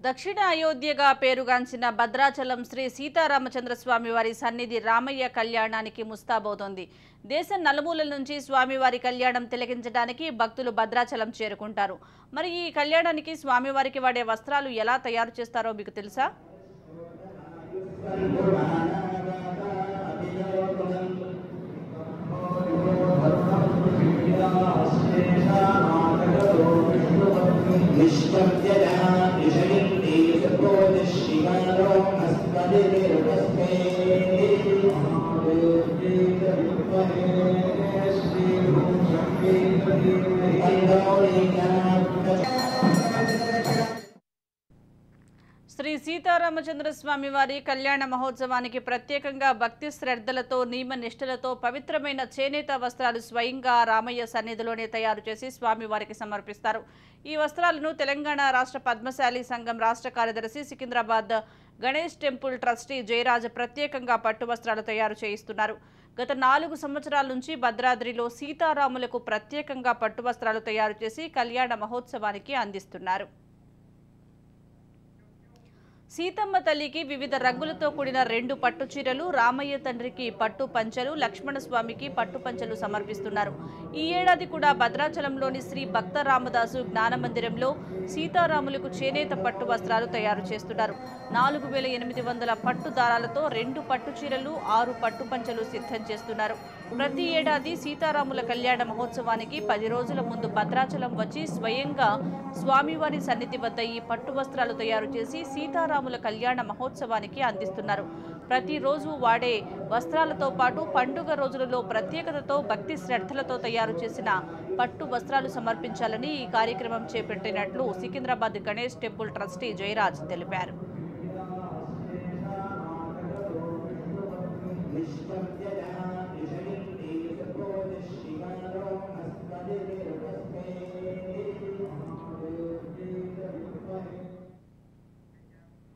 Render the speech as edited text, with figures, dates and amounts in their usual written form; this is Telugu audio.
దక్షిణ అయోధ్యగా పేరుగాంచిన భద్రాచలం శ్రీ సీతారామచంద్ర స్వామివారి సన్నిధి రామయ్య కళ్యాణానికి ముస్తాబవుతోంది. దేశం నలుమూలల నుంచి స్వామివారి కళ్యాణం తిలకించడానికి భక్తులు భద్రాచలం చేరుకుంటారు. మరి ఈ కళ్యాణానికి స్వామివారికి వాడే వస్త్రాలు ఎలా తయారు చేస్తారో మీకు తెలుసా? శ్రీ సీతారామచంద్ర స్వామి వారి కళ్యాణ మహోత్సవానికి ప్రత్యేకంగా భక్తి శ్రద్ధలతో నియమ నిష్ఠలతో పవిత్రమైన చేనేత వస్త్రాలు స్వయంగా రామయ్య సన్నిధిలోనే తయారు చేసి స్వామివారికి సమర్పిస్తారు. ఈ వస్త్రాలను తెలంగాణ రాష్ట్ర పద్మశాలి సంఘం రాష్ట్ర కార్యదర్శి సికింద్రాబాద్ గణేష్ టెంపుల్ ట్రస్టీ జయరాజ్ ప్రత్యేకంగా పట్టు వస్త్రాలు తయారు చేయిస్తున్నారు. గత 4 సంవత్సరాల నుంచి భద్రాద్రిలో సీతారాములకు ప్రత్యేకంగా పట్టు వస్త్రాలు తయారు చేసి కళ్యాణ మహోత్సవానికి అందిస్తున్నారు. సీతమ్మ తల్లికి వివిధ రంగులతో కూడిన 2 పట్టు చీరలు, రామయ్య తండ్రికి పట్టు పంచలు, లక్ష్మణ స్వామికి పట్టు పంచలు సమర్పిస్తున్నారు. ఈ ఏడాది కూడా భద్రాచలంలోని శ్రీ భక్త రామదాసు జ్ఞాన మందిరంలో సీతారాములకు చేనేత పట్టు వస్త్రాలు తయారు చేస్తున్నారు. 4800 పట్టు దారాలతో 2 పట్టు చీరలు, 6 పట్టు పంచలు సిద్ధం చేస్తున్నారు. ప్రతి ఏడాది సీతారాముల కళ్యాణ మహోత్సవానికి 10 రోజుల ముందు భద్రాచలం వచ్చి స్వయంగా స్వామివారి సన్నిధి వద్ద ఈ పట్టు వస్త్రాలు తయారు చేసి సీతారాముల కళ్యాణ మహోత్సవానికి అందిస్తున్నారు. ప్రతిరోజు వాడే వస్త్రాలతో పాటు పండుగ రోజులలో ప్రత్యేకతతో భక్తి శ్రద్ధలతో తయారు చేసిన పట్టు వస్త్రాలు సమర్పించాలని ఈ కార్యక్రమం చేపట్టినట్లు సికింద్రాబాద్ గణేష్ టెంపుల్ ట్రస్టీ జయరాజ్ తెలిపారు.